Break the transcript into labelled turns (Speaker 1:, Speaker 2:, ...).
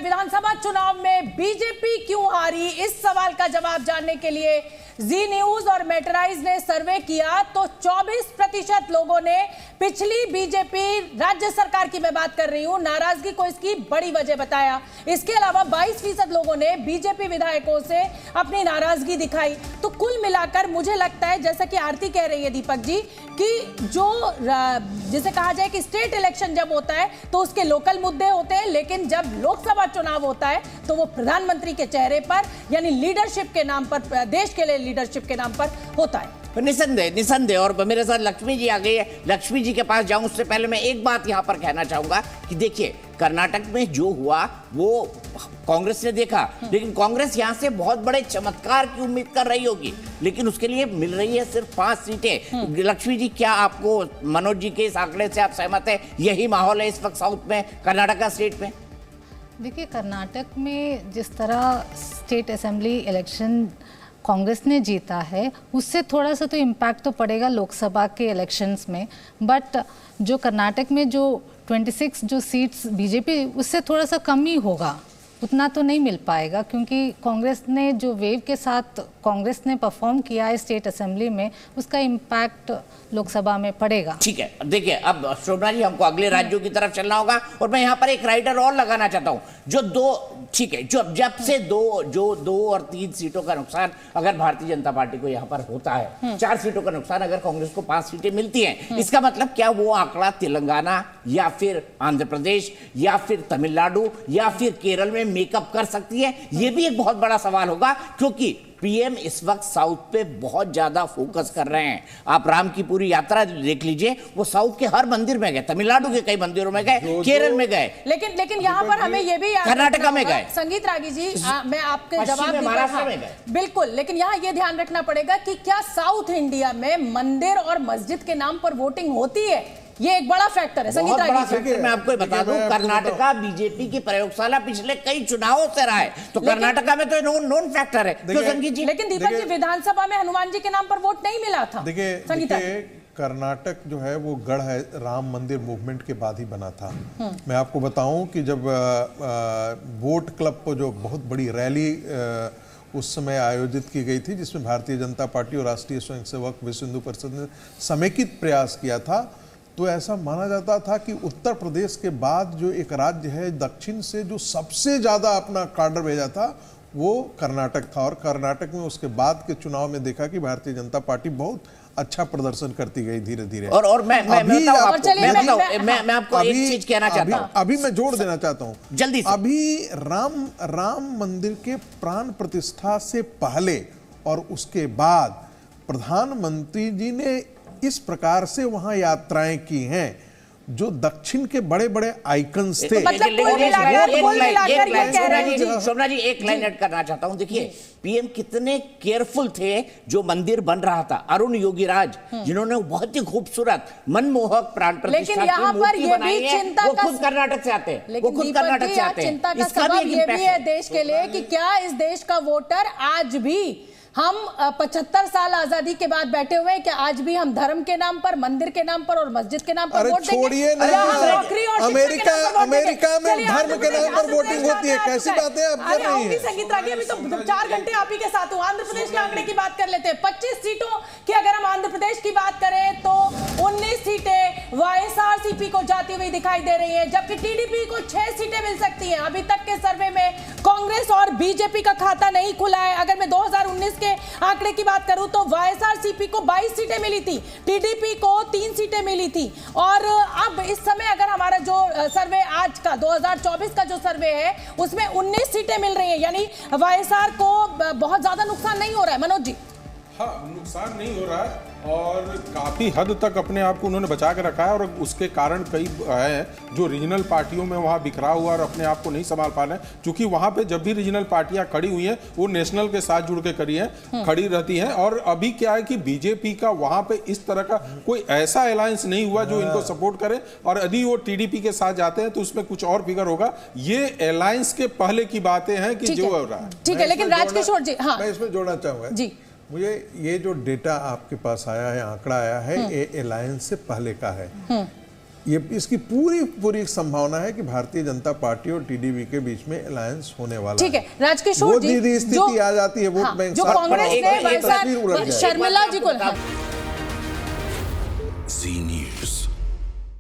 Speaker 1: विधानसभा चुनाव में बीजेपी क्यों हारी, इस सवाल का जवाब जानने के लिए जी न्यूज और मेटराइज ने सर्वे किया तो 24% लोगों ने पिछली बीजेपी राज्य सरकार की मैं बात कर रही हूं नाराजगी को इसकी बड़ी वजह बताया। इसके अलावा 22% लोगों ने बीजेपी विधायकों से अपनी नाराजगी दिखाई। तो कुल मिलाकर मुझे लगता है, जैसा कि आरती कह रही है दीपक जी, कि जो जिसे कहा जाए कि स्टेट इलेक्शन जब होता है तो उसके लोकल मुद्दे होते हैं, लेकिन जब लोकसभा चुनाव होता है तो वो प्रधानमंत्री के चेहरे पर यानी लीडरशिप के नाम पर, देश के लिए लीडरशिप के नाम पर होता है।
Speaker 2: निसंदेह। और मेरे साथ लक्ष्मी जी आ गई है। लक्ष्मी जी के पास जाऊं उससे पहले मैं एक बात यहां पर कहना चाहूंगा कि देखिए, कर्नाटक में जो हुआ वो कांग्रेस ने देखा, लेकिन कांग्रेस यहां से बहुत बड़े चमत्कार की उम्मीद कर रही होगी, लेकिन उसके लिए मिल रही है सिर्फ 5 सीटें। लक्ष्मी जी, क्या आपको मनोज जी के इस आंकड़े से आप सहमत है? यही माहौल है इस वक्त साउथ में, कर्नाटक स्टेट में?
Speaker 3: देखिए, कर्नाटक में जिस तरह स्टेट असेंबली इलेक्शन कांग्रेस ने जीता है उससे थोड़ा सा तो इम्पैक्ट तो पड़ेगा लोकसभा के इलेक्शंस में, बट जो कर्नाटक में जो 26 जो सीट्स बीजेपी, उससे थोड़ा सा कम ही होगा, उतना तो नहीं मिल पाएगा, क्योंकि कांग्रेस ने जो वेव के साथ कांग्रेस ने परफॉर्म किया है स्टेट असेंबली में, उसका इम्पैक्ट लोकसभा में पड़ेगा।
Speaker 2: ठीक है, देखिए अब शोभना जी, हमको अगले राज्यों की तरफ चलना होगा और मैं यहाँ पर एक राइडर और लगाना चाहता हूँ। जो दो, ठीक है, जो जब से दो और 3 सीटों का नुकसान अगर भारतीय जनता पार्टी को यहाँ पर होता है, 4 सीटों का नुकसान अगर कांग्रेस को 5 सीटें मिलती हैं, इसका मतलब क्या वो आंकड़ा तेलंगाना या फिर आंध्र प्रदेश या फिर तमिलनाडु या फिर केरल में मेकअप कर सकती है? ये भी एक बहुत बड़ा सवाल होगा, क्योंकि पीएम इस वक्त साउथ पे बहुत ज्यादा फोकस कर रहे हैं। आप राम की पूरी यात्रा देख लीजिए, वो साउथ के हर मंदिर में गए, तमिलनाडु के कई मंदिरों में गए, केरल में गए,
Speaker 1: लेकिन यहाँ पर हमें ये भी
Speaker 2: कर्नाटका में गए,
Speaker 1: संगीत रागी जी, मैं आपके जवाब
Speaker 2: महाराष्ट्र में गए,
Speaker 1: बिल्कुल। लेकिन यहाँ ये ध्यान रखना पड़ेगा कि क्या साउथ इंडिया में मंदिर और मस्जिद के नाम पर वोटिंग होती है? ये एक बड़ा फैक्टर है संगीत रागी।
Speaker 2: मैं आपको बता दूं, कर्नाटका बीजेपी की प्रयोगशाला पिछले कई चुनावों से रहा है, तो कर्नाटका में तो नॉन फैक्टर है। क्यों संगीत जी?
Speaker 1: लेकिन दीपक जी, विधानसभा में हनुमान जी के नाम पर वोट नहीं मिला था।
Speaker 4: देखिए, कर्नाटक जो है वो गढ़ है, राम मंदिर मूवमेंट के बाद ही बना था। मैं आपको बताऊं कि जब वोट क्लब को जो बहुत बड़ी रैली उस समय आयोजित की गई थी, जिसमें भारतीय जनता पार्टी और राष्ट्रीय स्वयंसेवक विश्व हिंदू परिषद ने समेकित प्रयास किया था, तो ऐसा माना जाता था कि उत्तर प्रदेश के बाद जो एक राज्य है दक्षिण से जो सबसे ज्यादा अपना कार्डर भेजा था वो कर्नाटक था। और कर्नाटक में उसके बाद के चुनाव में देखा कि भारतीय जनता पार्टी बहुत अच्छा प्रदर्शन करती गई धीरे धीरे।
Speaker 2: और मैं आपको एक चीज कहना चाहता हूं,
Speaker 4: अभी मैं जोड़ देना चाहता हूं
Speaker 2: जल्दी से।
Speaker 4: अभी राम मंदिर के प्राण प्रतिष्ठा से पहले और उसके बाद प्रधानमंत्री जी ने इस प्रकार से वहां यात्राएं की हैं जो दक्षिण के बड़े बड़े आइकन्स थे।
Speaker 2: शोभना जी, एक लाइन ऐड करना चाहता हूं। देखिए, पीएम कितने केयरफुल थे जो मंदिर बन रहा था, अरुण योगीराज, जिन्होंने बहुत ही खूबसूरत मनमोहक प्राण प्रतिष्ठा की मूर्ति बनाई है, वो खुद कर्नाटक से आते हैं, वो खुद कर्नाटक से आते हैं।
Speaker 1: चिंता का सबब ये भी है देश के लिए कि क्या इस देश का वोटर आज भी, हम 75 साल आजादी के बाद बैठे हुए हैं, क्या आज भी हम धर्म के नाम पर, मंदिर के नाम पर और मस्जिद के नाम पर वोट देंगे?
Speaker 4: छोड़िए ना, अमेरिका में धर्म के नाम पर वोटिंग होती है, कैसी बातें आप कर रही हैं?
Speaker 1: संगीत रागी, अभी तो 4 घंटे आप ही के साथ हूं। आंध्र प्रदेश के आंकड़े की बात कर लेते हैं। 25 सीटों की अगर हम आंध्र प्रदेश की बात करें तो 19 सीटें वाईएसआरसीपी को जाती हुई दिखाई दे रही है, जबकि टीडीपी को 6 सीटें मिल सकती हैं। अभी तक के सर्वे में कांग्रेस और बीजेपी का खाता नहीं खुला है। अगर मैं 2019 के आंकड़े की बात करूं तो वाईएसआरसीपी को 22 सीटें मिली थी, टीडीपी को 3 सीटें मिली थी। और अब इस समय अगर हमारा जो सर्वे आज का 2024 का जो सर्वे है उसमें 19 सीटें मिल रही है, यानी वाईएसआर को बहुत ज्यादा नुकसान नहीं हो रहा है। मनोज जी?
Speaker 5: हाँ, नुकसान नहीं हो रहा है और काफ़ी हद तक अपने आप को उन्होंने बचा के रखा है। और उसके कारण कई हैं जो रीजनल पार्टियों में वहाँ बिखरा हुआ और अपने आप को नहीं संभाल पा रहे हैं, क्योंकि वहाँ पे जब भी रीजनल पार्टियाँ खड़ी हुई हैं वो नेशनल के साथ जुड़ के खड़ी रहती हैं। और अभी क्या है कि बीजेपी का वहाँ पे इस तरह का कोई ऐसा अलायंस नहीं हुआ जो इनको सपोर्ट करे, और यदि वो टीडीपी के साथ जाते हैं तो उसमें कुछ और फिगर होगा। ये अलायंस के पहले की बातें हैं कि जो हो रहा है।
Speaker 1: ठीक है, लेकिन राजकिशोर जी, हाँ,
Speaker 4: मैं इसमें जोड़ना चाहूंगा
Speaker 1: जी।
Speaker 4: मुझे ये जो डेटा आपके पास आया है, आंकड़ा आया है, ये अलायंस से पहले का है। ये इसकी पूरी संभावना है कि भारतीय जनता पार्टी और टीडीपी के बीच में अलायंस होने वाला
Speaker 1: ठीक है। राजकिशोर
Speaker 4: वो
Speaker 1: जी,
Speaker 4: दीदी स्थिति आ जाती है वोट बैंक
Speaker 1: जो कांग्रेस ने
Speaker 4: तस्वीर उलट जाएगी।
Speaker 1: शर्मिला जी को
Speaker 6: जी न्यूज़